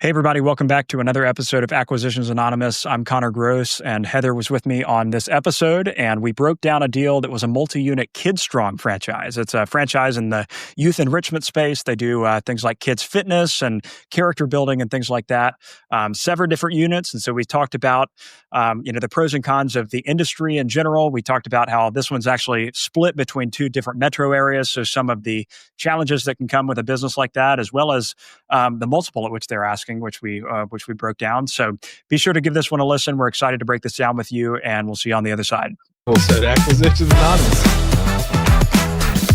Hey, everybody, welcome back to another episode of Acquisitions Anonymous. I'm Connor Gross, and Heather was with me on this episode, and we broke down a deal that was a multi-unit KidStrong franchise. It's a franchise in the youth enrichment space. They do things like kids fitness and character building and things like that. Several different units, and so we talked about the pros and cons of the industry in general. We talked about how this one's actually split between two different metro areas, so some of the challenges that can come with a business like that, as well as the multiple at which they're asking, which we broke down. So be sure to give this one a listen. We're excited to break this down with you, and we'll see you on the other side. So Acquisitions Anonymous.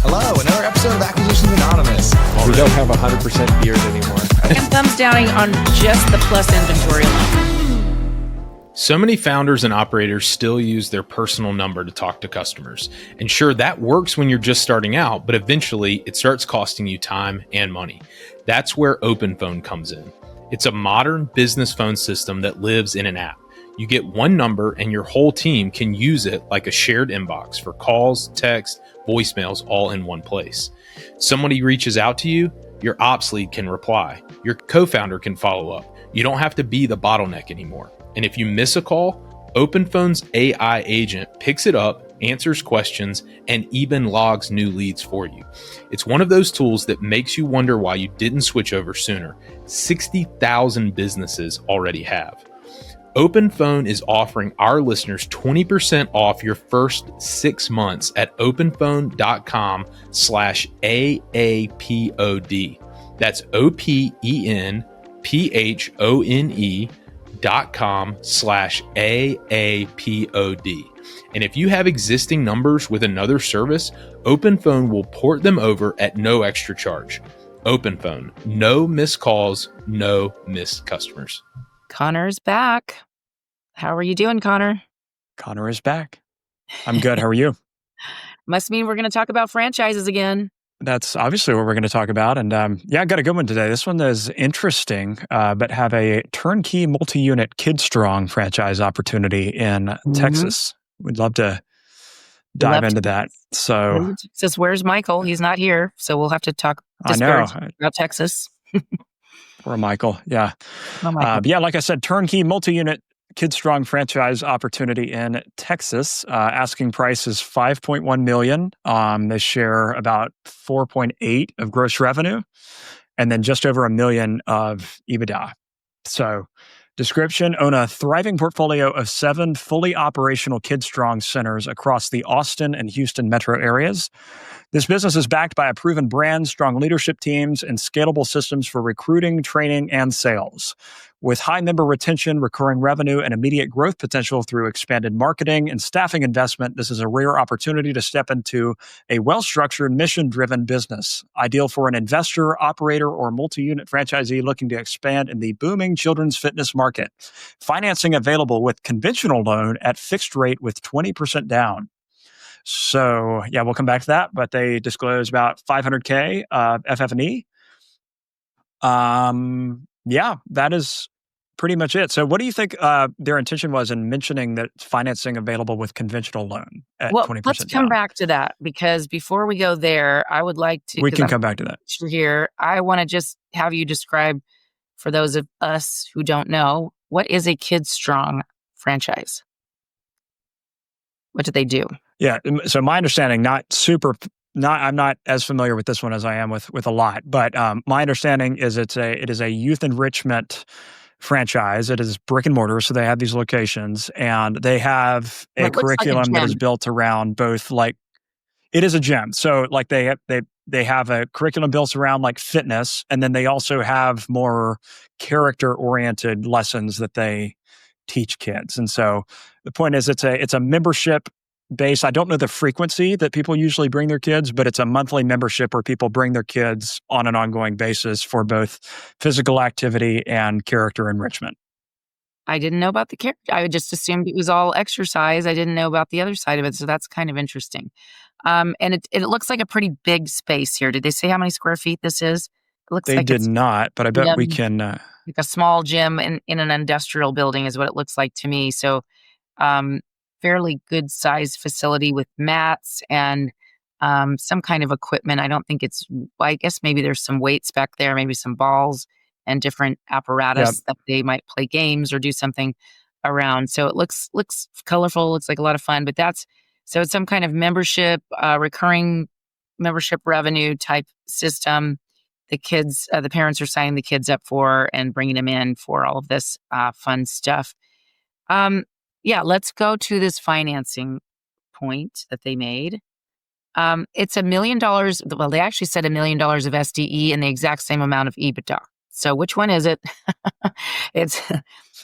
Hello, another episode of Acquisitions Anonymous. We don't have 100% beard anymore. And thumbs downing on just the plus inventory alone. So many founders and operators still use their personal number to talk to customers. And sure, that works when you're just starting out, but eventually it starts costing you time and money. That's where OpenPhone comes in. It's a modern business phone system that lives in an app. You get one number and your whole team can use it like a shared inbox for calls, texts, voicemails, all in one place. Somebody reaches out to you, your ops lead can reply. Your co-founder can follow up. You don't have to be the bottleneck anymore. And if you miss a call, OpenPhone's AI agent picks it up, answers questions, and even logs new leads for you. It's one of those tools that makes you wonder why you didn't switch over sooner. 60,000 businesses already have. OpenPhone is offering our listeners 20% off your first 6 months at openphone.com/AAPOD. That's OPENPHONE.com/AAPOD. And if you have existing numbers with another service, OpenPhone will port them over at no extra charge. OpenPhone, no missed calls, no missed customers. Connor's back. How are you doing, Connor? Connor is back. I'm good. How are you? Must mean we're going to talk about franchises again. That's obviously what we're going to talk about. And I got a good one today. This one is interesting, but have a turnkey multi-unit KidStrong franchise opportunity in Texas. We'd love to dive into that. So, Texas, where's Michael? He's not here, so we'll have to talk about Texas. Poor Michael. Yeah. Oh, Michael. But yeah, like I said, turnkey multi-unit KidStrong franchise opportunity in Texas. Asking price is $5.1 million. They share about 4.8 of gross revenue, and then just over $1 million of EBITDA. So, description: own a thriving portfolio of 7 fully operational KidStrong centers across the Austin and Houston metro areas. This business is backed by a proven brand, strong leadership teams, and scalable systems for recruiting, training, and sales. With high member retention, recurring revenue, and immediate growth potential through expanded marketing and staffing investment, this is a rare opportunity to step into a well-structured, mission-driven business. Ideal for an investor, operator, or multi-unit franchisee looking to expand in the booming children's fitness market. Financing available with conventional loan at fixed rate with 20% down. So, yeah, we'll come back to that, but they disclose about $500K FF&E. Yeah, that is pretty much it. So what do you think their intention was in mentioning that financing available with conventional loan at 20% let's come back to that, because before we go there, I would like to... We can come back to that. Here, I want to just have you describe, for those of us who don't know, what is a KidStrong franchise? What do they do? Yeah, so my understanding, I'm not as familiar with this one as I am with a lot, but my understanding is it is a youth enrichment franchise. It is brick and mortar, so they have these locations, and they have a curriculum that is built around both, like, it is a gym. So like they have a curriculum built around like fitness, and then they also have more character-oriented lessons that they teach kids. And so the point is, it's a membership base. I don't know the frequency that people usually bring their kids, but it's a monthly membership where people bring their kids on an ongoing basis for both physical activity and character enrichment. I didn't know about the character. I just assumed it was all exercise. I didn't know about the other side of it. So that's kind of interesting. And it looks like a pretty big space here. Did they say how many square feet this is? It looks like did not, but I bet we can... like a small gym in an industrial building is what it looks like to me. So fairly good sized facility with mats and some kind of equipment. I don't think I guess maybe there's some weights back there, maybe some balls and different Yeah. apparatus that they might play games or do something around. So it looks colorful, looks like a lot of fun, but so it's some kind of membership, recurring membership revenue type system. The parents are signing the kids up for and bringing them in for all of this fun stuff. Um, yeah, let's go to this financing point that they made. It's $1 million. Well, they actually said $1 million of SDE and the exact same amount of EBITDA. So which one is it? It's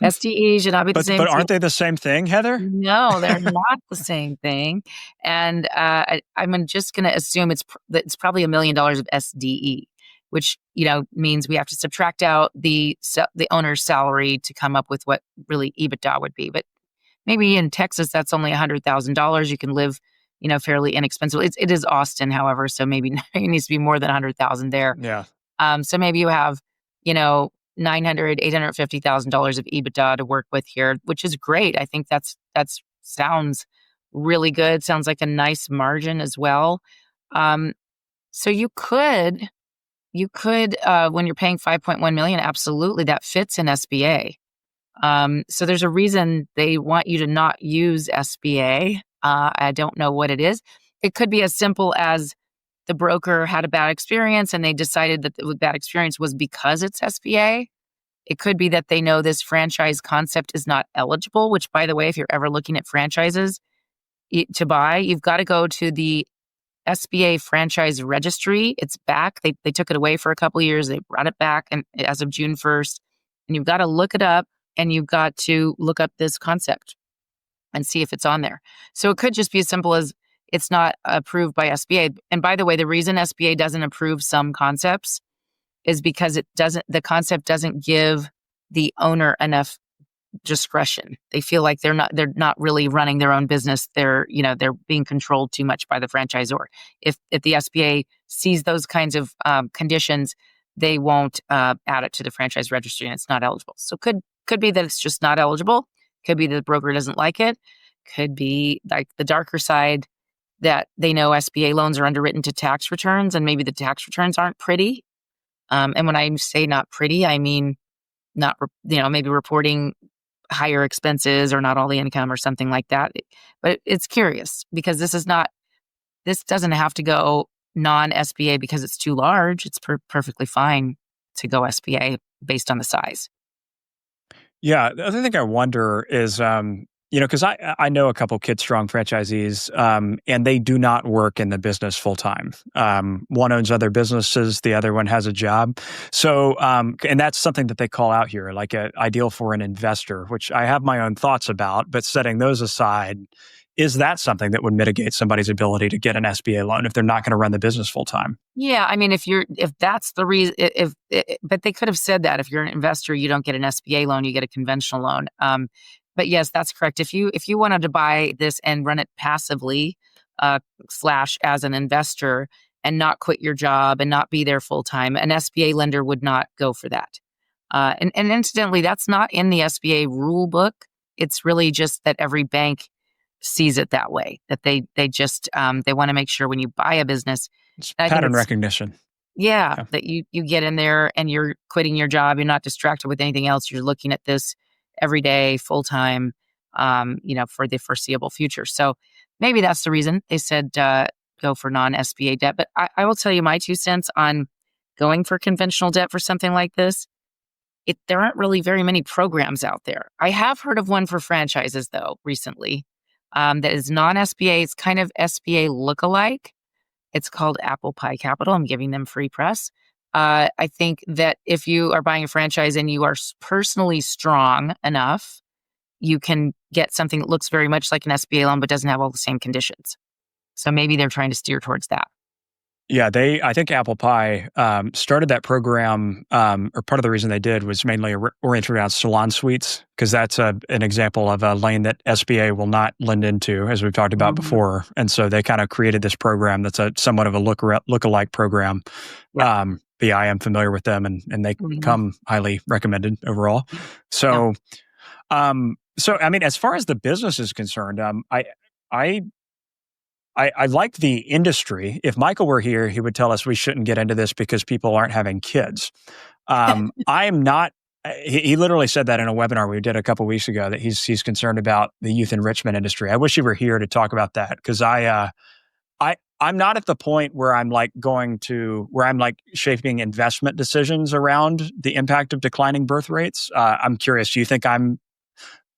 SDE should not be the But same. aren't they the same thing, Heather? No, they're not the same thing. And I'm just going to assume that it's probably $1 million of SDE, which means we have to subtract out the owner's salary to come up with what really EBITDA would be. But maybe in Texas, that's only $100,000. You can live, fairly inexpensive. It is Austin, however, so maybe it needs to be more than 100,000 there. Yeah. So maybe you have, $850,000 of EBITDA to work with here, which is great. I think that's sounds really good. Sounds like a nice margin as well. So you could when you're paying 5.1 million, absolutely that fits in SBA. So there's a reason they want you to not use SBA. I don't know what it is. It could be as simple as the broker had a bad experience and they decided that the bad experience was because it's SBA. It could be that they know this franchise concept is not eligible, which, by the way, if you're ever looking at franchises to buy, you've got to go to the SBA franchise registry. It's back. They took it away for a couple of years. They brought it back and as of June 1st. And you've got to look it up and you've got to look up this concept and see if it's on there. So it could just be as simple as it's not approved by SBA. And by the way, the reason SBA doesn't approve some concepts is because the concept doesn't give the owner enough discretion. They feel like they're not really running their own business. They're being controlled too much by the franchisor. If the SBA sees those kinds of conditions, they won't add it to the franchise registry and it's not eligible. So could be that it's just not eligible. Could be that the broker doesn't like it. Could be like the darker side that they know SBA loans are underwritten to tax returns and maybe the tax returns aren't pretty. And when I say not pretty, I mean not, maybe reporting higher expenses or not all the income or something like that. But it's curious because this doesn't have to go non-SBA because it's too large. It's perfectly fine to go SBA based on the size. Yeah. The other thing I wonder is, because I know a couple KidStrong franchisees, and they do not work in the business full time. One owns other businesses, the other one has a job. So, and that's something that they call out here, like ideal for an investor, which I have my own thoughts about. But setting those aside, is that something that would mitigate somebody's ability to get an SBA loan if they're not going to run the business full time? Yeah, I mean, if that's the reason, but they could have said that if you're an investor, you don't get an SBA loan, you get a conventional loan. But yes, that's correct. If you wanted to buy this and run it passively, / as an investor, and not quit your job and not be there full time, an SBA lender would not go for that. And incidentally, that's not in the SBA rule book. It's really just that every bank sees it that way. That they just they want to make sure when you buy a business, It's pattern recognition. Yeah, that you get in there and you're quitting your job. You're not distracted with anything else. You're looking at this every day, full time, for the foreseeable future. So maybe that's the reason they said go for non-SBA debt. But I will tell you my 2 cents on going for conventional debt for something like this. There aren't really very many programs out there. I have heard of one for franchises though recently that is non-SBA. It's kind of SBA lookalike. It's called Apple Pie Capital. I'm giving them free press. I think that if you are buying a franchise and you are personally strong enough, you can get something that looks very much like an SBA loan, but doesn't have all the same conditions. So maybe they're trying to steer towards that. Yeah, I think Apple Pie started that program, or part of the reason they did was mainly oriented around salon suites, because that's an example of a lane that SBA will not lend into, as we've talked about before. And so they kind of created this program that's somewhat of a lookalike program. Yeah. I am familiar with them, and they come highly recommended overall. So, I mean, as far as the business is concerned, I like the industry. If Michael were here, he would tell us we shouldn't get into this because people aren't having kids. I am not. He literally said that in a webinar we did a couple weeks ago that he's concerned about the youth enrichment industry. I wish you were here to talk about that because I'm not at the point where I'm like shaping investment decisions around the impact of declining birth rates. I'm curious. Do you think I'm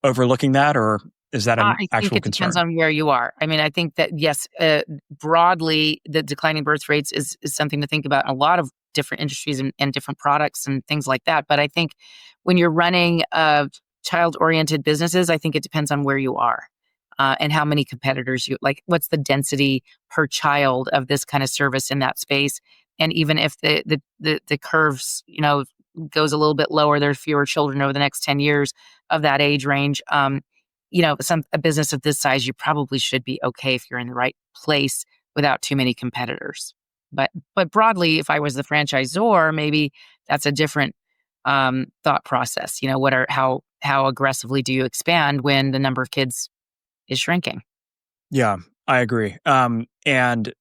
overlooking that, or is that an I think actual it depends concern? on where you are. I mean, I think that yes, broadly, the declining birth rates is something to think about in a lot of different industries and different products and things like that. But I think when you're running child-oriented businesses, I think it depends on where you are and how many competitors you like. What's the density per child of this kind of service in that space? And even if the curves, goes a little bit lower, there are fewer children over the next 10 years of that age range. A business of this size, you probably should be okay if you're in the right place without too many competitors. But broadly, if I was the franchisor, maybe that's a different thought process. How aggressively do you expand when the number of kids is shrinking? Yeah, I agree. And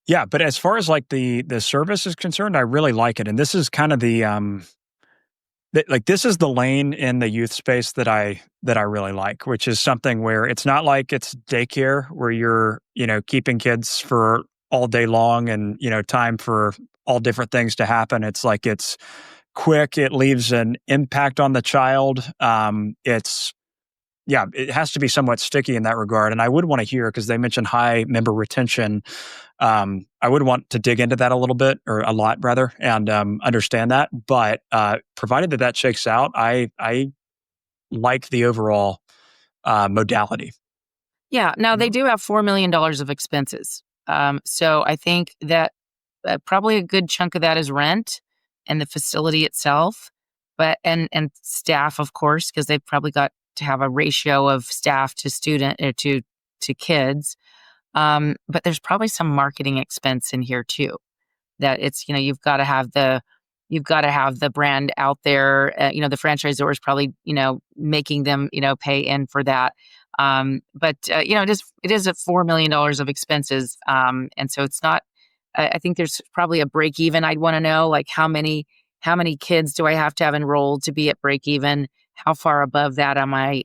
yeah, but as far as like the service is concerned, I really like it, and this is kind of this is the lane in the youth space that I really like, which is something where it's not like it's daycare where you're, keeping kids for all day long and, time for all different things to happen. It's like it's quick, it leaves an impact on the child. It has to be somewhat sticky in that regard. And I would want to hear, because they mentioned high member retention. I would want to dig into that a little bit, or a lot rather, and understand that. But provided that shakes out, I like the overall modality. Yeah. Now they do have $4 million of expenses. So I think that probably a good chunk of that is rent and the facility itself, but and staff, of course, because they've probably got to have a ratio of staff to student to kids. But there's probably some marketing expense in here too. That it's you've got to have the brand out there. The franchisor is probably making them pay in for that. But it is at $4 million of expenses, and so it's not. I think there's probably a break even. I'd want to know like how many kids do I have to have enrolled to be at break even? How far above that am I?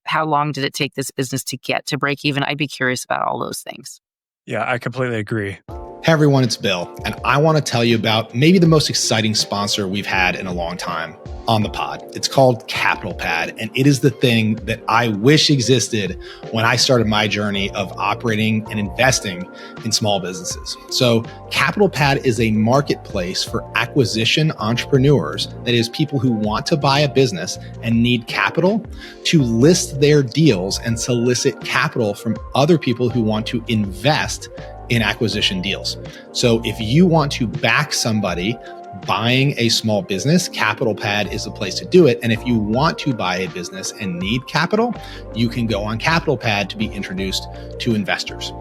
How long did it take this business to get to break even? I'd be curious about all those things. Yeah, I completely agree. Hey everyone, it's Bill, and I want to tell you about maybe the most exciting sponsor we've had in a long time on the pod. It's called Capital Pad, and it is the thing that I wish existed when I started my journey of operating and investing in small businesses. So Capital Pad is a marketplace for acquisition entrepreneurs, that is, people who want to buy a business and need capital to list their deals and solicit capital from other people who want to invest in acquisition deals. So if you want to back somebody buying a small business, Capital Pad is the place to do it. And if you want to buy a business and need capital, you can go on Capital Pad to be introduced to investors.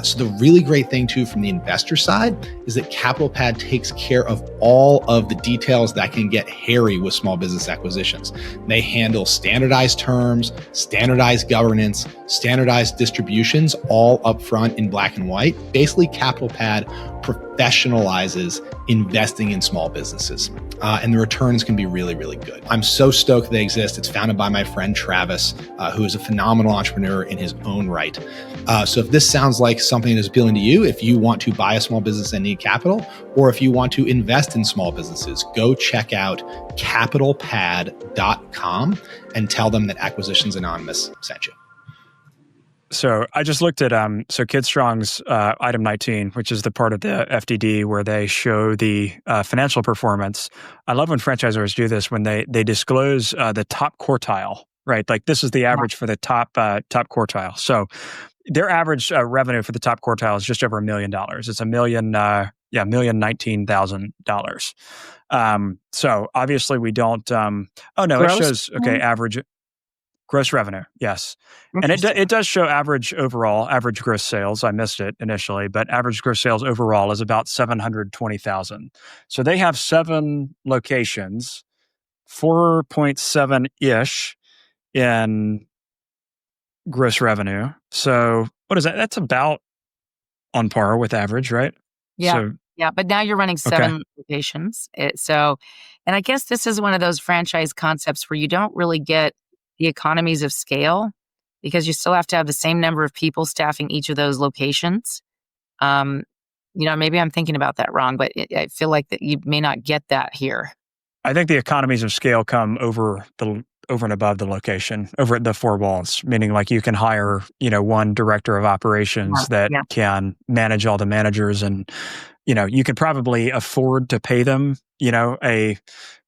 So the really great thing too from the investor side is that Capital Pad takes care of all of the details that can get hairy with small business acquisitions. They handle standardized terms, standardized governance, standardized distributions, all upfront in black and white. Basically, Capital Pad professionalizes investing in small businesses. And the returns can be really, really good. I'm so stoked they exist. It's founded by my friend Travis, who is a phenomenal entrepreneur in his own right. So if this sounds like something that's appealing to you, if you want to buy a small business and need capital, or if you want to invest in small businesses, go check out capitalpad.com and tell them that Acquisitions Anonymous sent you. So I just looked at KidStrong's item 19, which is the part of the FDD where they show the financial performance. I love when franchisors do this, when they disclose the top quartile, right? Like this is the average for the top quartile. So their average revenue for the top quartile is just over $1 million. It's $1,019,000. So obviously we don't. It shows average. Gross revenue, yes. And it does show average gross sales. I missed it initially, but average gross sales overall is about 720,000. So they have 7 locations, 4.7-ish in gross revenue. So what is that? That's about on par with average, right? Yeah. So Yeah, but now you're running Okay. 7 locations. And I guess this is one of those franchise concepts where you don't really get the economies of scale because you still have to have the same number of people staffing each of those locations. Um, maybe I'm thinking about that wrong, but I feel like that you may not get that here. I think the economies of scale come over and above the location, over at the four walls, meaning like you can hire, one director of Yeah, operations that yeah, can manage all the managers and, you could probably afford to pay them, a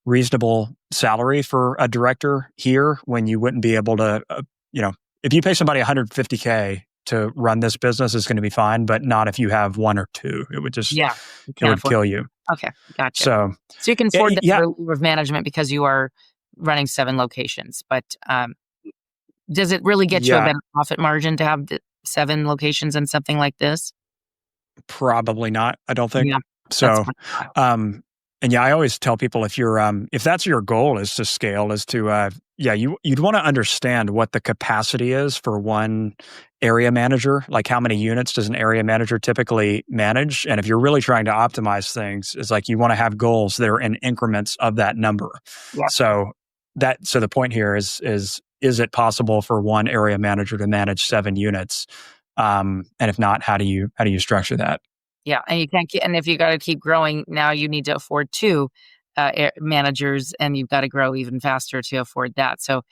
reasonable salary for a director here when you wouldn't be able to, if you pay somebody 150K to run this business, it's going to be fine, but not if you have one or two. yeah. You It can't would afford. kill you. Okay, gotcha. So, So you can yeah, afford the yeah, relief of management because you are running 7 locations, but, does it really get you a yeah, better profit margin to have the 7 locations in something like this? probably not, I don't think. Yeah, that's So, what I thought. um, and yeah, I always tell people if that's your goal is to scale, you'd want to understand what the capacity is for one area manager. Like how many units does an area manager typically manage? And if you're really trying to optimize things, it's like you want to have goals that are in increments of that number. Yeah, So the point here is it possible for one area manager to manage 7 units? And if not, how do you structure that? yeah, and you can't ke and if you gotta keep growing, now you need to afford 2, managers, and you've gotta grow even faster to afford that, so,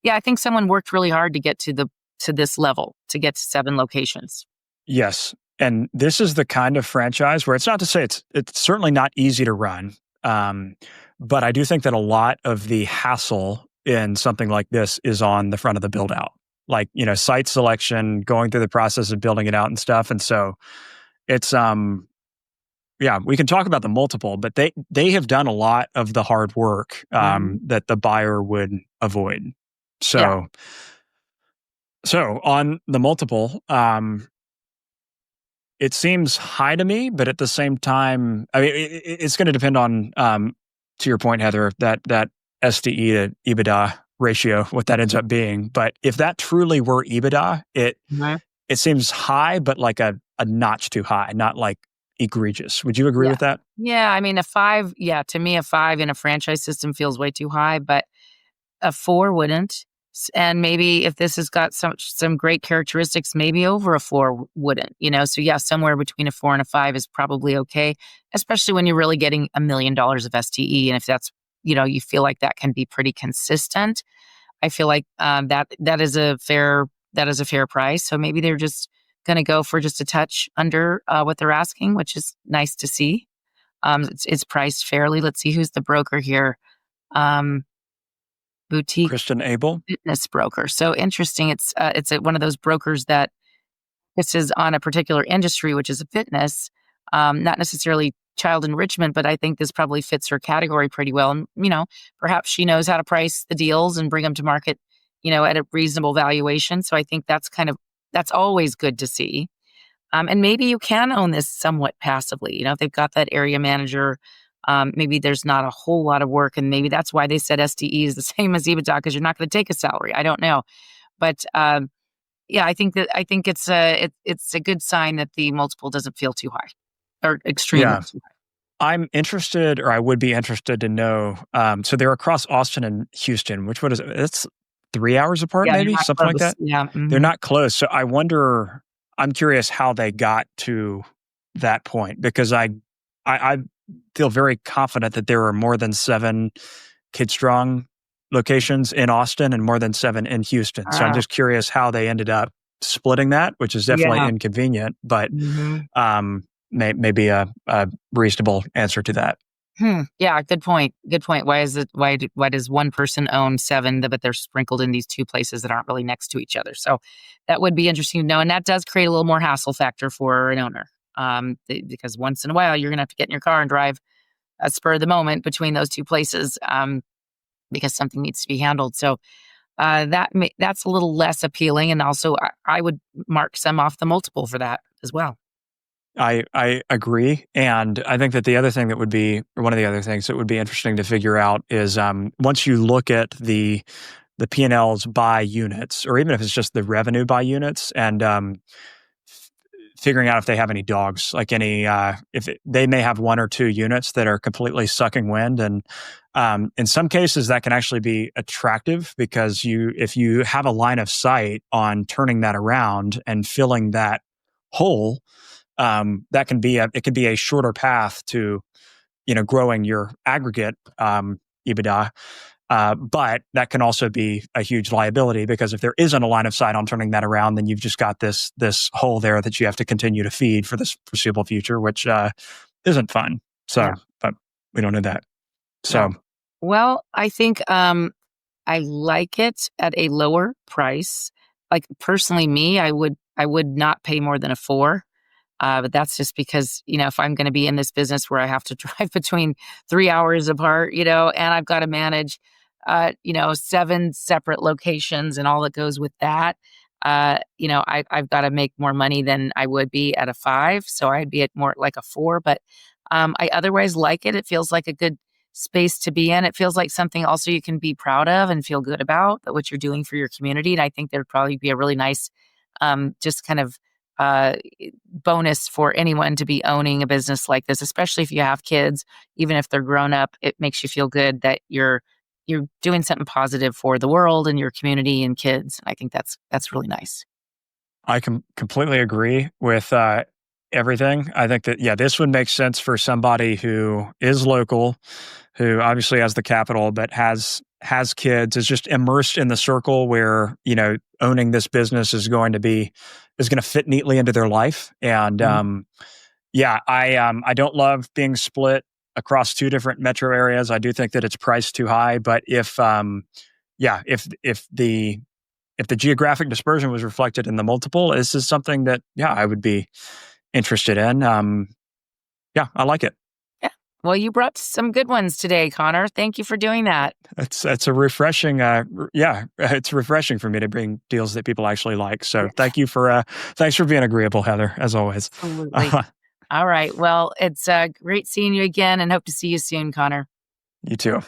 yeah, I think someone worked really hard to get to this level, to get to 7 locations. Yes. And this is the kind of franchise where it's not to say it's certainly not easy to run. Um, but I do think that a lot of the hassle in something like this is on the front of the build out. Like, site selection, going through the process of building it out and stuff. And so it's yeah, we can talk about the multiple, but they have done a lot of the hard work Mhm. that the buyer would avoid. Yeah, So on the multiple, it seems high to me, but at the same time, I mean, it's going to depend on, to your point, Heather, that SDE to EBITDA ratio, what that ends up being. But if that truly were EBITDA, mhm, it seems high, but like a notch too high, not like egregious. Would you agree yeah. with that? Yeah, I mean, a 5 yeah, to me, a 5 in a franchise system feels way too high, but a 4 wouldn't, and maybe if this has got some great characteristics, maybe over a 4 wouldn't, so, yeah, somewhere between a 4 and a 5 is probably okay, especially when you're really getting $1,000,000 of STE, and if that's you feel like that can be pretty consistent. I feel like, that is a fair price, so maybe they're just gonna go for just a touch under, what they're asking, which is nice to see. It's priced fairly. Let's see who's the broker here. Um, Boutique Christian Abel? fitness broker. So interesting. It's one of those brokers that this is on a particular industry, which is fitness, not necessarily child enrichment, but I think this probably fits her category pretty well. And perhaps she knows how to price the deals and bring them to market, at a reasonable valuation. So I think that's always good to see. And maybe you can own this somewhat passively. If they've got that area manager, maybe there's not a whole lot of work, and maybe that's why they said SDE is the same as EBITDA because you're not going to take a salary. I don't know, but yeah, I think it's a good sign that the multiple doesn't feel too high or extremely Yeah. too high. I'm interested, or I would be interested to know. So they're across Austin and Houston. What is it? It's 3 hours apart, Yeah, they're maybe not something like close. that. Yeah, They're mhm. not close. So I wonder. I'm curious how they got to that point because I feel very confident that there are more than 7 KidStrong locations in Austin and more than 7 in Houston. So I'm Uh, just curious how they ended up splitting that, which is definitely yeah. inconvenient, but Mhm. maybe a reasonable answer to that. Yeah, good point. Good point. Why does one person own 7, but they're sprinkled in these 2 places that aren't really next to each other? So that would be interesting to know, and that does create a little more hassle factor for an owner. Because once in a while you're gonna have to get in your car and drive a spur of the moment between those 2 places, because something needs to be handled. So that's a little less appealing, and also I would mark some off the multiple for that as well. I agree, and I think that the other thing that would be or one of the other things that would be interesting to figure out is, once you look at the P&Ls by units, or even if it's just the revenue by units, and figuring out if they have any dogs, like they may have one or two units that are completely sucking wind. And in some cases, that can actually be attractive because if you have a line of sight on turning that around and filling that hole, it can be a shorter path to growing your aggregate EBITDA. But that can also be a huge liability because if there isn't a line of sight on turning that around, then you've just got this hole there that you have to continue to feed for this foreseeable future, which isn't fun. So, Yeah. but we don't know that. So, well, I think I like it at a lower price. Like personally, me, I would not pay more than a 4. But that's just because, if I'm going to be in this business where I have to drive between 3 hours apart, and I've got to manage, 7 separate locations and all that goes with that, I've got to make more money than I would be at a 5. So I'd be at more like a 4. But I otherwise like it. It feels like a good space to be in. It feels like something also you can be proud of and feel good about what you're doing for your community. And I think there'd probably be a really nice, just kind of bonus for anyone to be owning a business like this, especially if you have kids. Even if they're grown up, it makes you feel good that you're doing something positive for the world and your community and kids. I think that's really nice. I can completely agree with everything. I think that, this would make sense for somebody who is local, who obviously has the capital, but has kids, is just immersed in the circle where, owning this business is going to fit neatly into their life. And I don't love being split across 2 different metro areas. I do think that it's priced too high, but if the geographic dispersion was reflected in the multiple, this is something that, I would be interested in. I like it. Yeah. Well, you brought some good ones today, Connor. Thank you for doing that. It's a refreshing, it's refreshing for me to bring deals that people actually like. So thanks for being agreeable, Heather, as always. Absolutely. All right. Well, it's great seeing you again and hope to see you soon, Connor. You too.